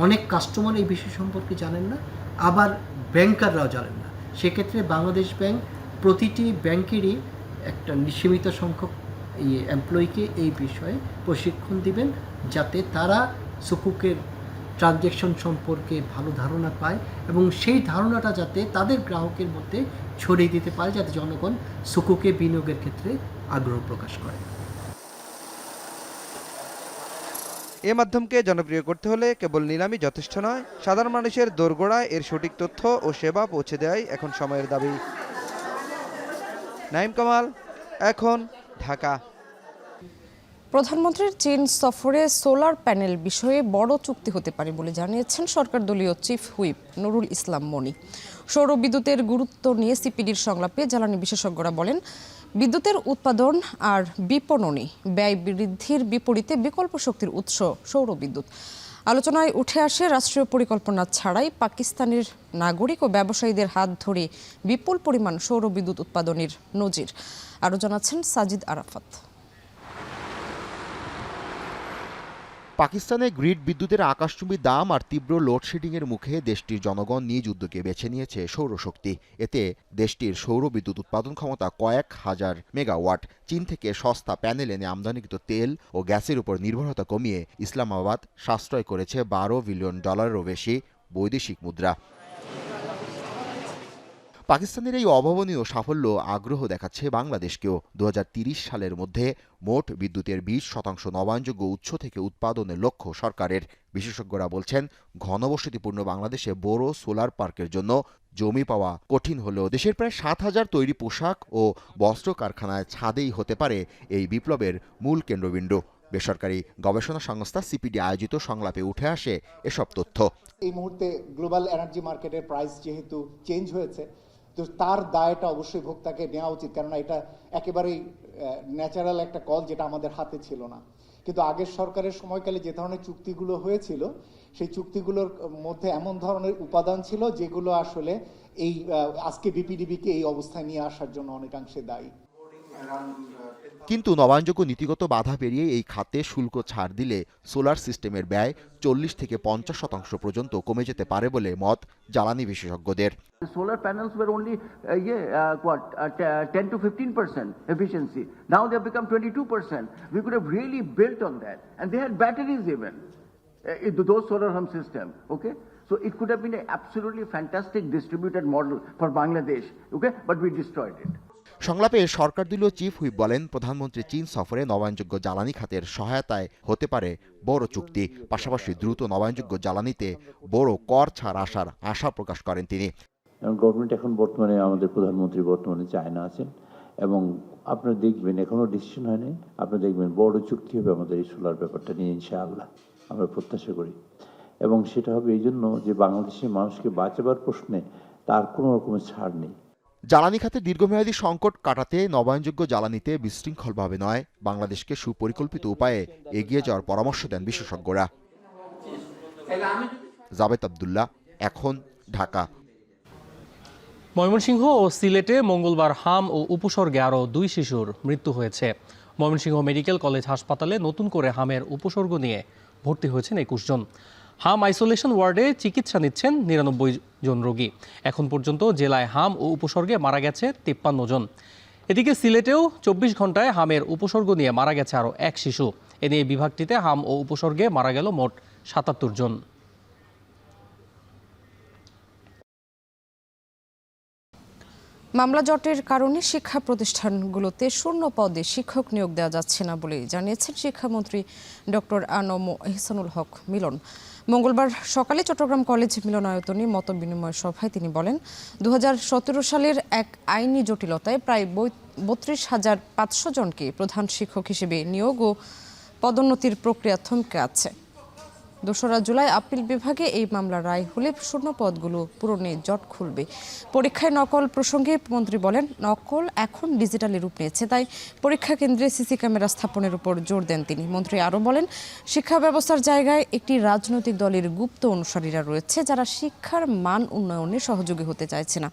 অনেক কাস্টমার এই বিষয় সম্পর্কে জানেন না, আবার ব্যাংকাররাও জানেন না। সেক্ষেত্রে বাংলাদেশ ব্যাংক প্রতিটি ব্যাংকেরই একটা সীমিত সংখ্যক এমপ্লয়িকে এই বিষয়ে প্রশিক্ষণ দিবেন, যাতে তারা সুকুকের ট্রানজ্যাকশন সম্পর্কে ভালো ধারণা পায় এবং সেই ধারণাটা যাতে তাদের গ্রাহকের মধ্যে ছড়িয়ে দিতে পারে, যাতে জনগণ সুকুকে বিনিয়োগের ক্ষেত্রে আগ্রহ প্রকাশ করে। এ মাধ্যমকে জনপ্রিয় করতে হলে কেবল নিলামই যথেষ্ট নয়, সাধারণ মানুষের দোরগোড়ায় এর সঠিক তথ্য ও সেবা পৌঁছে দেওয়াই এখন সময়ের দাবি। নাইম কামাল, এখন, ঢাকা। প্রধানমন্ত্রীর চীন সফরে সোলার প্যানেল বিষয়ে বড় চুক্তি হতে পারে বলে জানিয়েছেন সরকার দলীয় চিফ হুইপ নুরুল ইসলাম মনি। সৌর বিদ্যুতের গুরুত্ব নিয়ে সিপিডির সংলাপে জ্বালানি বিশেষজ্ঞরা বলেন, বিদ্যুতের উৎপাদন আর বিপণনে ব্যয় বৃদ্ধির বিপরীতে বিকল্প শক্তির উৎস সৌরবিদ্যুৎ। আলোচনায় উঠে আসে রাষ্ট্রীয় পরিকল্পনা ছাড়াই পাকিস্তানের নাগরিক ও ব্যবসায়ীদের হাত ধরে বিপুল পরিমাণ সৌরবিদ্যুৎ উৎপাদনের নজির। আরও জানাচ্ছেন সাজিদ আরাফাত। পাকিস্তানে গ্রিড বিদ্যুতের আকাশচুম্বী দাম আর তীব্র লোডশেডিংয়ের মুখে দেশটির জনগণ নিজ উদ্যোগে বেছে নিয়েছে সৌরশক্তি। এতে দেশটির সৌর বিদ্যুৎ উৎপাদন ক্ষমতা কয়েক হাজার মেগাওয়াট। চীন থেকে সস্তা প্যানেল এনে আমদানিকৃত তেল ও গ্যাসের উপর নির্ভরতা কমিয়ে ইসলামাবাদ সাশ্রয় করেছে $12 বিলিয়ন বেশি বৈদেশিক মুদ্রা। পাকিস্তানের এই অভাবনীয় সাফল্য আগ্রহ দেখাচ্ছে বাংলাদেশকেও। 2030 সালের মধ্যে মোট বিদ্যুতের 20% নবায়নযোগ্য উৎস থেকে উৎপাদনের লক্ষ্য সরকারের। বিশেষজ্ঞরা বলছেন, ঘনবসতিপূর্ণ বাংলাদেশে বড় সোলার পার্কের জন্য জমি পাওয়া কঠিন হলেও দেশের প্রায় 7,000 তৈরি পোশাক ও বস্ত্র কারখানায় ছাদেই হতে পারে এই বিপ্লবের মূল কেন্দ্রবিন্দু। বেসরকারি গবেষণা সংস্থা সিপিডি আয়োজিত সংলাপে উঠে আসে এসব তথ্য। এই মুহূর্তে গ্লোবাল এনার্জি মার্কেটের প্রাইস যেহেতু চেঞ্জ হয়েছে, তো তার দায়টা অবশ্যই ভোক্তাকে নেওয়া উচিত, কেননা এটা একেবারেই ন্যাচারাল একটা কল যেটা আমাদের হাতে ছিল না। কিন্তু আগের সরকারের সময়কালে যে ধরনের চুক্তিগুলো হয়েছিল, সেই চুক্তিগুলোর মধ্যে এমন ধরনের উপাদান ছিল যেগুলো আসলে এই আজকে বিপিডিবিকে এই অবস্থায় নিয়ে আসার জন্য অনেকাংশে দায়ী। কিন্তু নবায়নযোগ্য নীতিগত বাধা পেরিয়ে এই খাতে শুল্ক ছাড় দিলে সোলার সিস্টেমের ব্যয় 40 থেকে 50% পর্যন্ত কমে যেতে পারে বলে মত জ্বালানি বিশেষজ্ঞদের। Solar panels were only 10 to 15% efficiency. Now they have become 22%. We could have really built on that, and they had batteries even in those solar home system. Okay, so it could have been an absolutely fantastic distributed model for Bangladesh. Okay, but we destroyed it. সংলাপে সরকার দলীয় chief whip বলেন, প্রধানমন্ত্রী চীন সফরে নবায়নযোগ্য জ্বালানি খাতের সহায়তায় হতে পারে বড় চুক্তি। পাশাপাশি দ্রুত নবায়নযোগ্য জ্বালানিতে বড় কর ছাড় আসার আশা প্রকাশ করেন তিনি। গভর্নমেন্ট এখন বর্তমানে আমাদের প্রধানমন্ত্রী বর্তমানে চায়না আছেন, এবং আপনারা দেখবেন এখনো ডিসিশন হয়নি, আপনারা দেখবেন বড় চুক্তি হবে আমাদের এই সোলার ব্যাপারটা নিয়ে, ইনশাআল্লাহ আমরা প্রত্যাশা করি। এবং সেটা হবে এই জন্য যে বাংলাদেশের মানুষকে বাঁচাবার প্রশ্নে তার কোনো রকমের ছাড় নেই। জ্বালানি খাতে দীর্ঘমেয়াদী সংকট কাটাতে নবায়নযোগ্য জ্বালানিতে বিশৃঙ্খলভাবে নয়, বাংলাদেশকে সুপরিকল্পিত উপায়ে এগিয়ে যাওয়ার পরামর্শ দেন বিশেষজ্ঞরা। জাবেদ আব্দুল্লাহ, এখন, ঢাকা। ময়মনসিংহ ও সিলেটে মঙ্গলবার হাম ও উপসর্গে আরও 2 শিশুর মৃত্যু হয়েছে। ময়মনসিংহ মেডিকেল কলেজ হাসপাতালে নতুন করে হামের উপসর্গ নিয়ে ভর্তি হয়েছেন 21 জন। হাম আইসোলেশন ওয়ার্ডে চিকিৎসা নিচ্ছেন 99 জন রোগী। এখন পর্যন্ত জেলায় হাম ও উপসর্গে মারা গেছে 53 জন। এদিকে সিলেটেও 24 ঘন্টায় হামের উপসর্গ নিয়ে মারা গেছে আরও 1 শিশু। এ নিয়ে বিভাগটিতে হাম ও উপসর্গে মারা গেল মোট 77 জন। মামলা জটের কারণে শিক্ষা প্রতিষ্ঠানগুলোতে শূন্য পদে শিক্ষক নিয়োগ দেওয়া যাচ্ছে না বলে জানিয়েছেন শিক্ষামন্ত্রী ডক্টর আ.ন.ম এহসানুল হক মিলন। মঙ্গলবার সকালে চট্টগ্রাম কলেজ মিলনায়তনে মতবিনিময় সভায় তিনি বলেন, 2017 সালের এক আইনি জটিলতায় প্রায় 32,500 জনকে প্রধান শিক্ষক হিসেবে নিয়োগ ও পদোন্নতির প্রক্রিয়া থমকে আছে। 2রা জুলাই আপিল বিভাগে এই মামলার রায় হলে শূন্য পদগুলো পূরণে জট খুলবে। পরীক্ষায় নকল প্রসঙ্গে মন্ত্রী বলেন, নকল এখন ডিজিটালি রূপ নিয়েছে, তাই পরীক্ষা কেন্দ্রে সিসি ক্যামেরা স্থাপনের উপর জোর দেন তিনি। মন্ত্রী আরও বলেন, শিক্ষা ব্যবস্থার জায়গায় একটি রাজনৈতিক দলের গুপ্ত অনুসারীরা রয়েছে, যারা শিক্ষার মান উন্নয়নে সহযোগী হতে চাইছে না।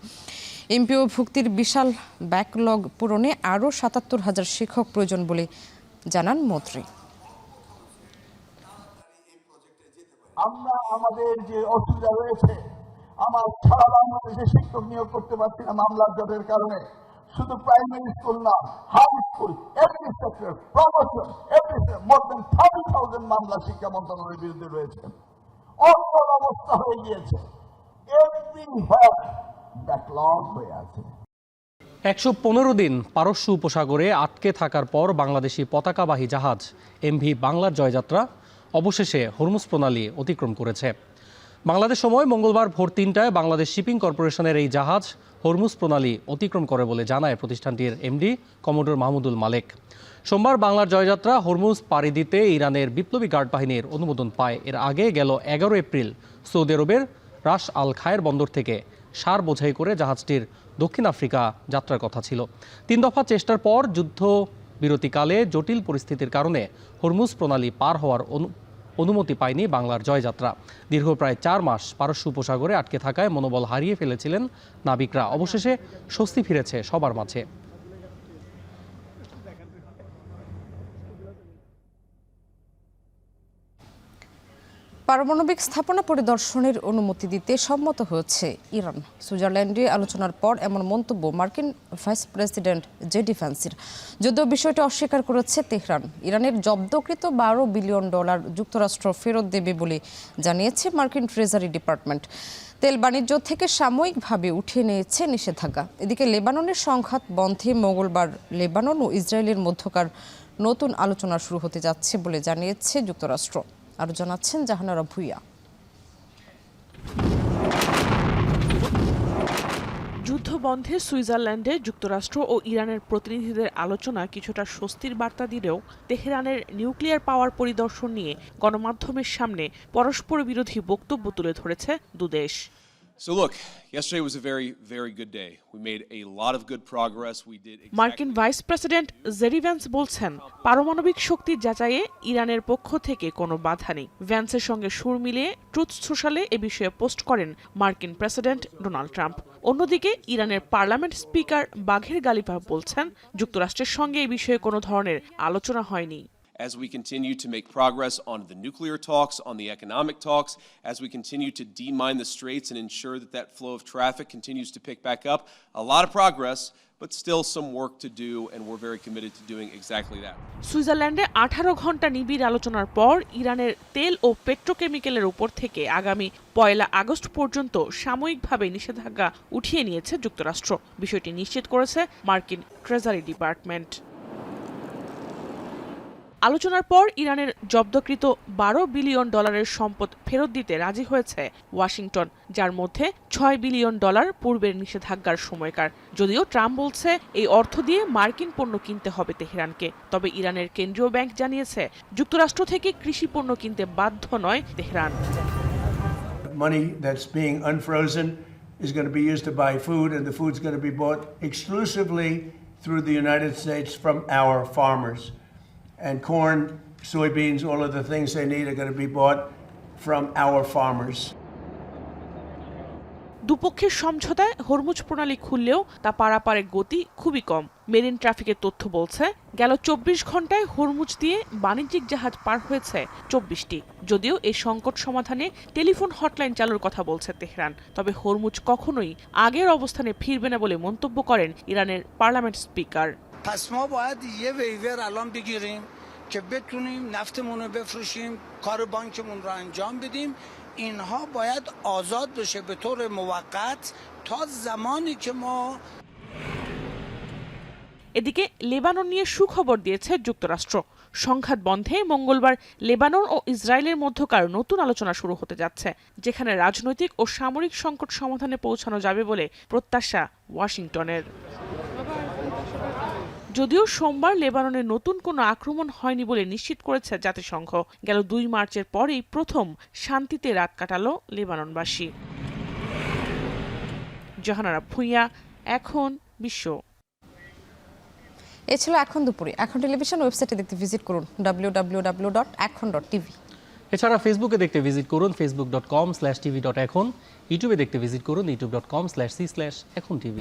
এমপিও ভুক্তির বিশাল ব্যাকলগ পূরণে আরও 77,000 শিক্ষক প্রয়োজন বলে জানান মন্ত্রী। আমরা আমাদের যে অসুবিধা রয়েছে, আমার সারা বাংলাদেশে শিক্ষক নিয়োগ করতে পারছি না মামলার জটের কারণে। শুধু প্রাইমারি স্কুল না, high school, every sector, promotion, every more than 30,000 মামলা শিক্ষা মন্ত্রণালয়ের বিরুদ্ধে রয়েছে। অচল অবস্থা হয়ে গিয়েছে, এভরি ব্যাকলগ হয়ে আছে। 115 দিন পারস্য উপসাগরে আটকে থাকার পর বাংলাদেশি পতাকাবাহী জাহাজ এমভি বাংলার জয়যাত্রা অবশেষে হরমুজ প্রণালী অতিক্রম করেছে। বাংলাদেশ সময় মঙ্গলবার ভোর 3টায় বাংলাদেশ শিপিং কর্পোরেশনের এই জাহাজ হরমুজ প্রণালী অতিক্রম করে বলে জানায় প্রতিষ্ঠানটির এমডি কমোডর মাহমুদুল মালেক। সোমবার বাংলার জয়যাত্রা হরমুজ পাড়ি দিতে ইরানের বিপ্লবী গার্ড বাহিনীর অনুমোদন পায়। এর আগে গেল 11 এপ্রিল সৌদি আরবের রাস আল খায়ের বন্দর থেকে সার বোঝাই করে জাহাজটির দক্ষিণ আফ্রিকা যাত্রার কথা ছিল। 3 দফা চেষ্টার পর যুদ্ধ বিরতিকালে জটিল পরিস্থিতির কারণে হরমুজ প্রণালী পার হওয়ার অনুমতি পায়নি বাংলার জয়যাত্রা। দীর্ঘ প্রায় 4 মাস পারস্য উপসাগরে আটকে থাকায় মনোবল হারিয়ে ফেলেছিলেন নাবিকরা। অবশেষে স্বস্তি ফিরেছে সবার মাঝে। পারমাণবিক স্থাপনা পরিদর্শনের অনুমতি দিতে সম্মত হয়েছে ইরান। সুইজারল্যান্ডে আলোচনার পর এমন মন্তব্য মার্কিন ভাইস প্রেসিডেন্ট জেডি ভ্যান্সের। যদিও বিষয়টি অস্বীকার করেছে তেহরান। ইরানের জব্দকৃত $12 বিলিয়ন যুক্তরাষ্ট্র ফেরত দেবে বলে জানিয়েছে মার্কিন ট্রেজারি ডিপার্টমেন্ট। তেল বাণিজ্য থেকে সাময়িকভাবে উঠিয়ে নিয়েছে নিষেধাজ্ঞা। এদিকে লেবাননের সংঘাত বন্ধে মঙ্গলবার লেবানন ও ইসরায়েলের মধ্যকার নতুন আলোচনা শুরু হতে যাচ্ছে বলে জানিয়েছে যুক্তরাষ্ট্র। আরও জানাচ্ছেন জাহানারা ভুইয়া। যুদ্ধ বন্ধে সুইজারল্যান্ডে যুক্তরাষ্ট্র ও ইরানের প্রতিনিধিদের আলোচনা কিছুটা স্বস্তির বার্তা দিলেও তেহরানের নিউক্লিয়ার পাওয়ার পরিদর্শন নিয়ে গণমাধ্যমের সামনে পরস্পর বিরোধী বক্তব্য তুলে ধরেছে দুদেশ। So look, yesterday was a very, very good day. We made a lot of good progress. We did মার্কিন ভাইস প্রেসিডেন্ট জেডি ভ্যান্স বলছেন, পারমাণবিক শক্তির যাচাইয়ে ইরানের পক্ষ থেকে কোনো বাধা নেই। ভ্যান্সের সঙ্গে সুর মিলিয়ে ট্রুথ সোশ্যালে এ বিষয়ে পোস্ট করেন মার্কিন প্রেসিডেন্ট ডোনাল্ড ট্রাম্প। অন্যদিকে ইরানের পার্লামেন্ট স্পিকার বাঘের গালিবাফ বলছেন, যুক্তরাষ্ট্রের সঙ্গে এ বিষয়ে কোনো ধরনের আলোচনা হয়নি। as we continue to make progress on the nuclear talks, on the economic talks, as we continue to demine the straits and ensure that that flow of traffic continues to pick back up. A lot of progress, but still some work to do, and we're very committed to doing exactly that. সুইজারল্যান্ডে 18 ঘন্টা নিবিড় আলোচনার পর ইরানের তেল ও পেট্রোকেমিক্যালের উপর থেকে আগামী 1 আগস্ট পর্যন্ত সাময়িকভাবে নিষেধাজ্ঞা উঠিয়ে নিয়েছে যুক্তরাষ্ট্র। বিষয়টি নিশ্চিত করেছে মার্কিন ট্রেজারি ডিপার্টমেন্ট। আলোচনার পর ইরানের জব্দকৃত $12 বিলিয়ন সম্পদ ফেরত দিতে রাজি হয়েছে ওয়াশিংটন, যার মধ্যে $6 বিলিয়ন পূর্বের নিষেধাজ্ঞার সময়কার। যদিও ট্রাম্প বলছে এই অর্থ দিয়ে মার্কিন পণ্য কিনতে হবে তেহরানকে। তবে ইরানের কেন্দ্রীয় ব্যাংক জানিয়েছে, যুক্তরাষ্ট্র থেকে কৃষি পণ্য কিনতে বাধ্য নয় Tehran. Money that's being unfrozen is going to be used to buy food, and the food's going to be bought exclusively through the United States from our farmers. And corn, soybeans, all of the things they need are going to be bought from our farmers. দুপক্ষের সমঝোতায় Hormuz প্রণালী খুললেও তা পারাপারের গতি খুবই কম। Marine ট্রাফিকের তথ্য বলছে, গেল 24 ঘন্টায় হরমুজ দিয়ে বাণিজ্যিক জাহাজ পার হয়েছে 24টি। যদিও এই সংকট সমাধানে টেলিফোন হটলাইন চালুর কথা বলছে তেহরান। তবে হরমুজ কখনোই আগের অবস্থানে ফিরবে না বলে মন্তব্য করেন ইরানের পার্লামেন্ট স্পিকার। پس ما باید یه ویور الان بگیریم که بتونیم نفتمون رو بفروشیم، کار بانکمون رو انجام بدیم. اینها باید آزاد بشه به طور موقت تا زمانی که ما এদিকে লেবানন নিয়ে সুখবর দিয়েছে যুক্তরাষ্ট্র। সংঘাত বন্ধে মঙ্গলবার লেবানন ও ইসরায়েলের মধ্যকার নতুন আলোচনা শুরু হতে যাচ্ছে, যেখানে রাজনৈতিক ও সামরিক সংকট সমাধানে পৌঁছানো যাবে বলে প্রত্যাশা ওয়াশিংটনের। যদিও সোমবার লেবাননে নতুন কোনো আক্রমণ হয়নি বলে নিশ্চিত করেছে জাতিসংঘ। গেল 2 মার্চের পরেই প্রথম শান্তিতে রাত কাটালো লেবাননবাসী। জাহানারা ভুইয়া, এখন বিশ্ব। এ ছিল এখন দুপুরে। এখন টেলিভিশন ওয়েবসাইটে দেখতে ভিজিট করুন www.ekhon.tv। এছাড়া ফেসবুকে দেখতে ভিজিট করুন facebook.com/tv.ekhon, ইউটিউবে দেখতে ভিজিট করুন youtube.com/c/ekhon tv।